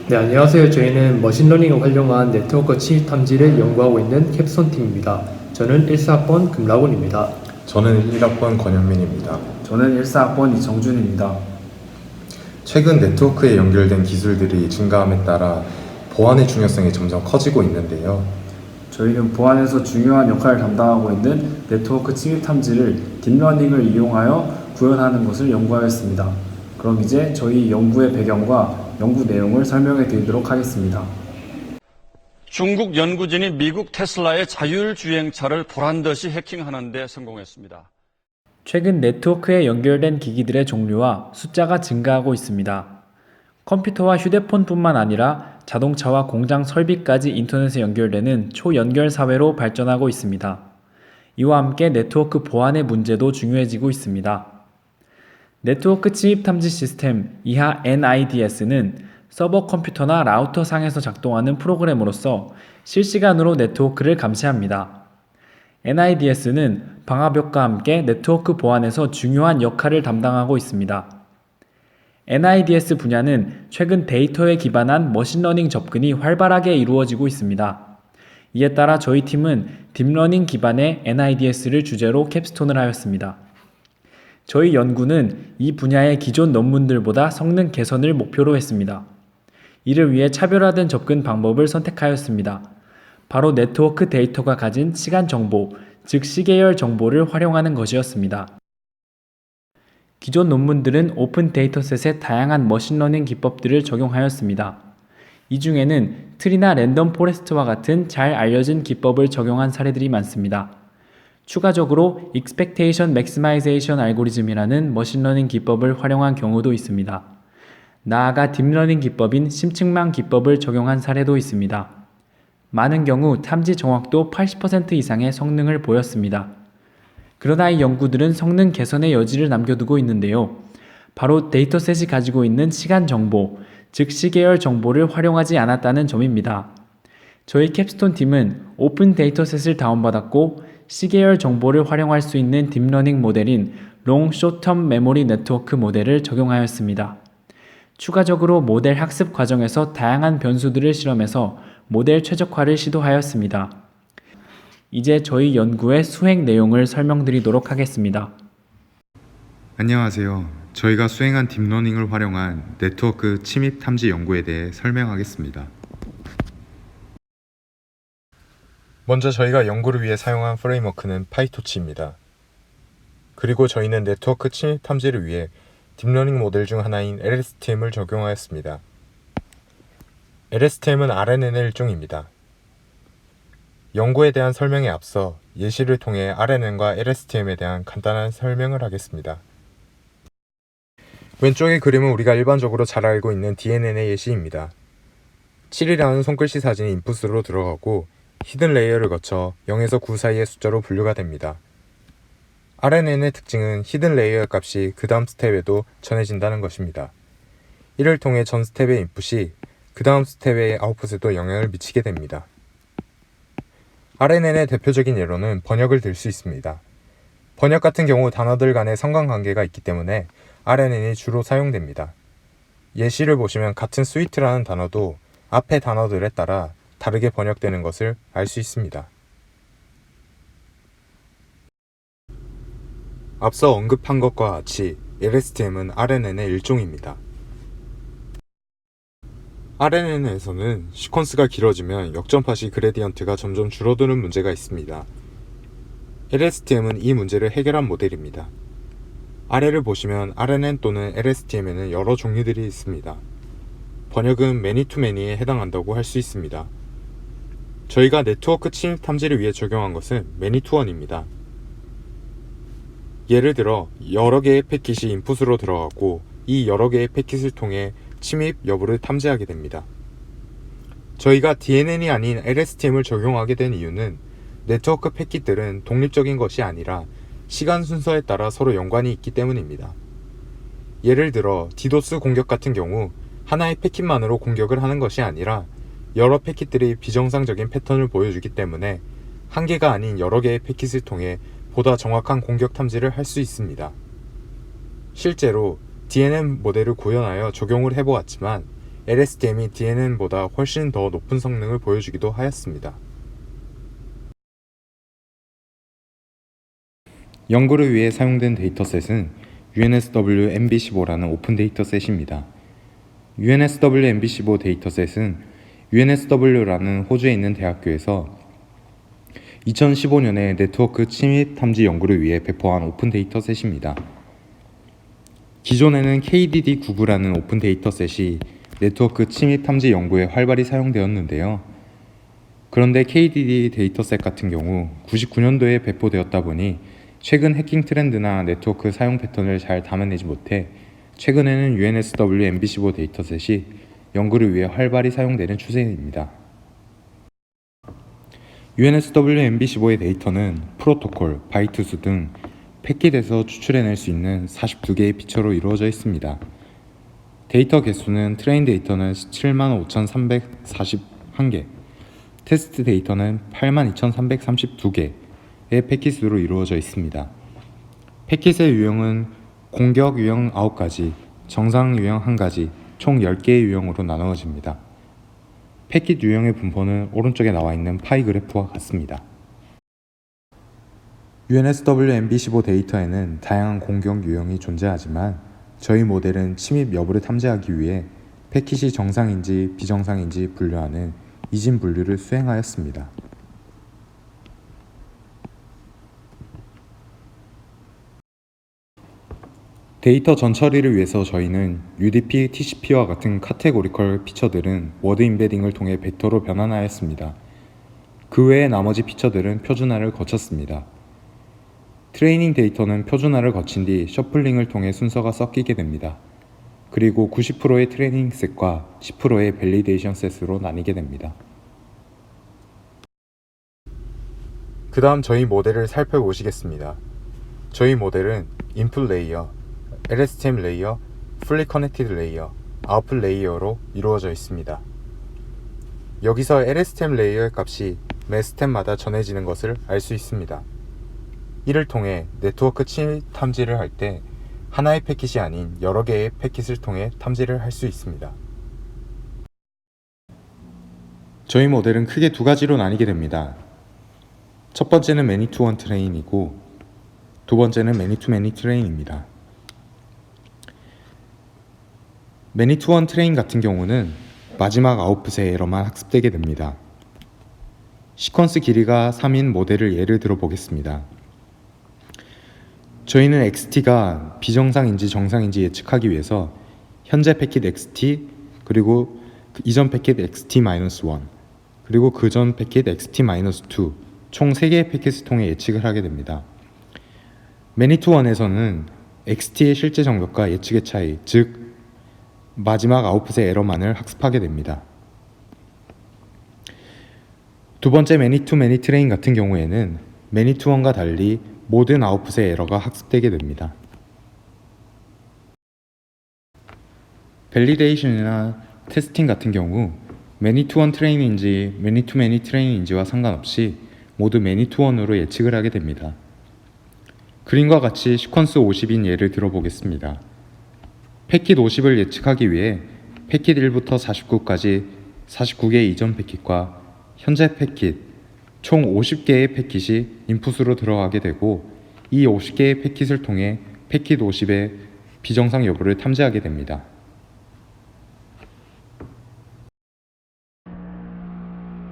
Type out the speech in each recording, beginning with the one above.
네, 안녕하세요. 저희는 머신러닝을 활용한 네트워크 침입 탐지를 연구하고 있는 캡스톤 팀입니다. 저는 1사학번 금락원입니다. 저는 1학번 권현민입니다. 저는 1사학번 이정준입니다. 최근 네트워크에 연결된 기술들이 증가함에 따라 보안의 중요성이 점점 커지고 있는데요. 저희는 보안에서 중요한 역할을 담당하고 있는 네트워크 침입 탐지를 딥러닝을 이용하여 구현하는 것을 연구하였습니다. 그럼 이제 저희 연구의 배경과 연구 내용을 설명해 드리도록 하겠습니다. 중국 연구진이 미국 테슬라의 자율주행차를 보란듯이 해킹하는 데 성공했습니다. 최근 네트워크에 연결된 기기들의 종류와 숫자가 증가하고 있습니다. 컴퓨터와 휴대폰뿐만 아니라 자동차와 공장 설비까지 인터넷에 연결되는 초연결 사회로 발전하고 있습니다. 이와 함께 네트워크 보안의 문제도 중요해지고 있습니다. 네트워크 침입 탐지 시스템 이하 NIDS는 서버 컴퓨터나 라우터 상에서 작동하는 프로그램으로서 실시간으로 네트워크를 감시합니다. NIDS는 방화벽과 함께 네트워크 보안에서 중요한 역할을 담당하고 있습니다. NIDS 분야는 최근 데이터에 기반한 머신러닝 접근이 활발하게 이루어지고 있습니다. 이에 따라 저희 팀은 딥러닝 기반의 NIDS를 주제로 캡스톤을 하였습니다. 저희 연구는 이 분야의 기존 논문들보다 성능 개선을 목표로 했습니다. 이를 위해 차별화된 접근 방법을 선택하였습니다. 바로 네트워크 데이터가 가진 시간 정보, 즉 시계열 정보를 활용하는 것이었습니다. 기존 논문들은 오픈 데이터셋에 다양한 머신러닝 기법들을 적용하였습니다. 이 중에는 트리나 랜덤 포레스트와 같은 잘 알려진 기법을 적용한 사례들이 많습니다. 추가적으로 Expectation Maximization 알고리즘이라는 머신러닝 기법을 활용한 경우도 있습니다. 나아가 딥러닝 기법인 심층망 기법을 적용한 사례도 있습니다. 많은 경우 탐지 정확도 80% 이상의 성능을 보였습니다. 그러나 이 연구들은 성능 개선의 여지를 남겨두고 있는데요. 바로 데이터셋이 가지고 있는 시간 정보, 즉 시계열 정보를 활용하지 않았다는 점입니다. 저희 캡스톤 팀은 오픈 데이터셋을 다운받았고 시계열 정보를 활용할 수 있는 딥러닝 모델인 롱 숏텀 메모리 네트워크 모델을 적용하였습니다. 추가적으로 모델 학습 과정에서 다양한 변수들을 실험해서 모델 최적화를 시도하였습니다. 이제 저희 연구의 수행 내용을 설명드리도록 하겠습니다. 안녕하세요. 저희가 수행한 딥러닝을 활용한 네트워크 침입 탐지 연구에 대해 설명하겠습니다. 먼저 저희가 연구를 위해 사용한 프레임워크는 파이토치입니다. 그리고 저희는 네트워크 침입 탐지를 위해 딥러닝 모델 중 하나인 LSTM을 적용하였습니다. LSTM은 RNN의 일종입니다. 연구에 대한 설명에 앞서 예시를 통해 RNN과 LSTM에 대한 간단한 설명을 하겠습니다. 왼쪽의 그림은 우리가 일반적으로 잘 알고 있는 DNN의 예시입니다. 7이라는 손글씨 사진이 인풋으로 들어가고 히든 레이어를 거쳐 0에서 9 사이의 숫자로 분류가 됩니다. RNN의 특징은 히든 레이어 값이 그 다음 스텝에도 전해진다는 것입니다. 이를 통해 전 스텝의 인풋이 그 다음 스텝의 아웃풋에도 영향을 미치게 됩니다. RNN의 대표적인 예로는 번역을 들 수 있습니다. 번역 같은 경우 단어들 간의 상관관계가 있기 때문에 RNN이 주로 사용됩니다. 예시를 보시면 같은 스위트라는 단어도 앞의 단어들에 따라 다르게 번역되는 것을 알 수 있습니다. 앞서 언급한 것과 같이 LSTM은 RNN의 일종입니다. RNN에서는 시퀀스가 길어지면 역전파시 그레디언트가 점점 줄어드는 문제가 있습니다. LSTM은 이 문제를 해결한 모델입니다. 아래를 보시면 RNN 또는 LSTM에는 여러 종류들이 있습니다. 번역은 매니투매니에 해당한다고 할 수 있습니다. 저희가 네트워크 침입 탐지를 위해 적용한 것은 매니투원입니다. 예를 들어 여러 개의 패킷이 인풋으로 들어가고 이 여러 개의 패킷을 통해 침입 여부를 탐지하게 됩니다. 저희가 DNN이 아닌 LSTM을 적용하게 된 이유는 네트워크 패킷들은 독립적인 것이 아니라 시간 순서에 따라 서로 연관이 있기 때문입니다. 예를 들어 디도스 공격 같은 경우 하나의 패킷만으로 공격을 하는 것이 아니라 여러 패킷들이 비정상적인 패턴을 보여주기 때문에 한 개가 아닌 여러 개의 패킷을 통해 보다 정확한 공격 탐지를 할 수 있습니다. 실제로 DNN 모델을 구현하여 적용을 해보았지만 LSTM이 DNN보다 훨씬 더 높은 성능을 보여주기도 하였습니다. 연구를 위해 사용된 데이터셋은 UNSW MB15라는 오픈 데이터셋입니다. UNSW MB15 데이터셋은 UNSW라는 호주에 있는 대학교에서 2015년에 네트워크 침입 탐지 연구를 위해 배포한 오픈 데이터셋입니다. 기존에는 KDD99라는 오픈 데이터셋이 네트워크 침입 탐지 연구에 활발히 사용되었는데요. 그런데 KDD 데이터셋 같은 경우 99년도에 배포되었다 보니 최근 해킹 트렌드나 네트워크 사용 패턴을 잘 담아내지 못해 최근에는 UNSW MB15 데이터셋이 연구를 위해 활발히 사용되는 추세입니다. UNSW MB15의 데이터는 프로토콜, 바이트 수 등 패킷에서 추출해낼 수 있는 42개의 피처로 이루어져 있습니다. 데이터 개수는 트레인 데이터는 175,341개, 테스트 데이터는 82,332개의 패킷으로 이루어져 있습니다. 패킷의 유형은 공격 유형 9가지, 정상 유형 1가지, 총 10개의 유형으로 나누어집니다. 패킷 유형의 분포는 오른쪽에 나와 있는 파이 그래프와 같습니다. UNSW MB15 데이터에는 다양한 공격 유형이 존재하지만 저희 모델은 침입 여부를 탐지하기 위해 패킷이 정상인지 비정상인지 분류하는 이진 분류를 수행하였습니다. 데이터 전처리를 위해서 저희는 UDP, TCP와 같은 카테고리컬 피처들은 워드 임베딩을 통해 벡터로 변환하였습니다. 그 외의 나머지 피처들은 표준화를 거쳤습니다. 트레이닝 데이터는 표준화를 거친 뒤 셔플링을 통해 순서가 섞이게 됩니다. 그리고 90%의 트레이닝 셋과 10%의 밸리데이션 셋으로 나뉘게 됩니다. 그 다음 저희 모델을 살펴보시겠습니다. 저희 모델은 인풋 레이어, LSTM 레이어, 풀리 커넥티드 레이어, 아웃풋 레이어로 이루어져 있습니다. 여기서 LSTM 레이어의 값이 매 스텝마다 전해지는 것을 알 수 있습니다. 이를 통해 네트워크 침입 탐지를 할 때 하나의 패킷이 아닌 여러 개의 패킷을 통해 탐지를 할 수 있습니다. 저희 모델은 크게 두 가지로 나뉘게 됩니다. 첫 번째는 매니-투-원 트레인이고 두 번째는 매니-투-매니 트레인입니다. 매니-투-원 트레인 같은 경우는 마지막 아웃풋의 에러만 학습되게 됩니다. 시퀀스 길이가 3인 모델을 예를 들어 보겠습니다. 저희는 XT가 비정상인지 정상인지 예측하기 위해서 현재 패킷 XT, 그리고 이전 패킷 XT-1, 그리고 그 전 패킷 XT-2, 총 3개의 패킷을 통해 예측을 하게 됩니다. 매니-투-원에서는 XT의 실제 정벽과 예측의 차이, 즉 마지막 아웃풋의 에러만을 학습하게 됩니다. 두 번째 매니-투-매니 트레인 같은 경우에는 매니-투-원과 달리 모든 아웃풋의 에러가 학습되게 됩니다. 밸리데이션이나 테스팅 같은 경우 매니-투-원 트레인인지 매니-투-매니 트레인인지와 상관없이 모두 매니-투-원으로 예측을 하게 됩니다. 그림과 같이 시퀀스 50인 예를 들어보겠습니다. 패킷 50을 예측하기 위해 패킷 1부터 49까지 49개의 이전 패킷과 현재 패킷 총 50개의 패킷이 인풋으로 들어가게 되고 이 50개의 패킷을 통해 패킷 50의 비정상 여부를 탐지하게 됩니다.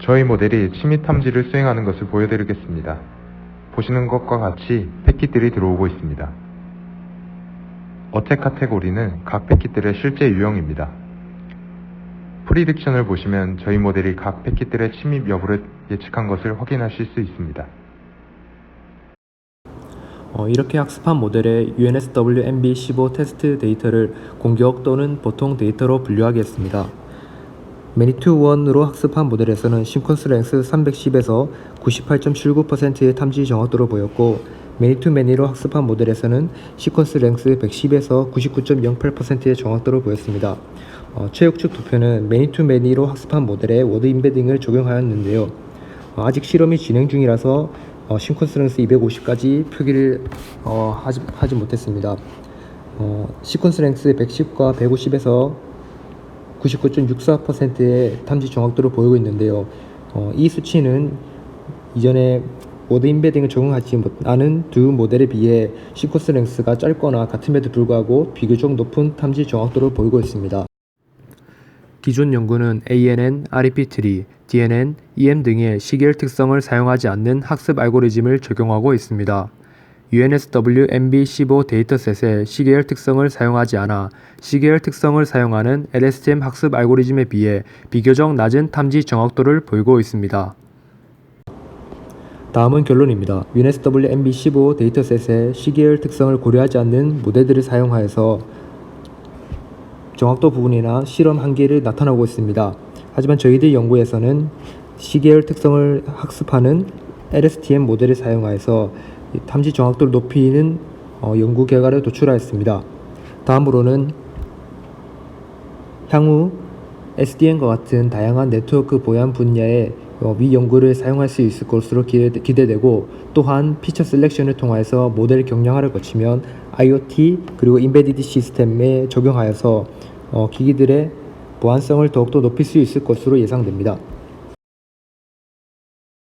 저희 모델이 침입 탐지를 수행하는 것을 보여드리겠습니다. 보시는 것과 같이 패킷들이 들어오고 있습니다. 어택 카테고리는 각 패킷들의 실제 유형입니다. 프리딕션을 보시면 저희 모델이 각 패킷들의 침입 여부를 예측한 것을 확인하실 수 있습니다. 이렇게 학습한 모델의 UNSW MB15 테스트 데이터를 공격 또는 보통 데이터로 분류하겠습니다. 매니-투-원으로 학습한 모델에서는 시퀀스 랭스 310에서 98.79%의 탐지 정확도를 보였고 매니-투-매니로 학습한 모델에서는 시퀀스 랭스 110에서 99.08%의 정확도를 보였습니다. 최측 도표는 매니-투-매니로 학습한 모델에 워드 임베딩을 적용하였는데요. 아직 실험이 진행 중이라서 시퀀스 랭스 250까지 표기를 하지 못했습니다. 시퀀스 랭스 110과 150에서 99.64%의 탐지 정확도를 보이고 있는데요. 이 수치는 이전에 모드 임베딩을 적용하지 않은 두 모델에 비해 시퀀스 랭스가 짧거나 같음에도 불구하고 비교적 높은 탐지 정확도를 보이고 있습니다. 기존 연구는 ANN, REP3, DNN, EM 등의 시계열 특성을 사용하지 않는 학습 알고리즘을 적용하고 있습니다. UNSW-MB15 데이터셋에 시계열 특성을 사용하지 않아 시계열 특성을 사용하는 LSTM 학습 알고리즘에 비해 비교적 낮은 탐지 정확도를 보이고 있습니다. 다음은 결론입니다. UNSW-MB15 데이터셋에 시계열 특성을 고려하지 않는 모델들을 사용하여서 정확도 부분이나 실험 한계를 나타나고 있습니다. 하지만 저희들 연구에서는 시계열 특성을 학습하는 LSTM 모델을 사용하여서 탐지 정확도를 높이는 연구 결과를 도출하였습니다. 다음으로는 향후 SDN과 같은 다양한 네트워크 보안 분야의 위 연구를 사용할 수 있을 것으로 기대되고, 또한 피처 셀렉션을 통해서 모델 경량화를 거치면 IoT 그리고 인베디드 시스템에 적용하여서 기기들의 보안성을 더욱더 높일 수 있을 것으로 예상됩니다.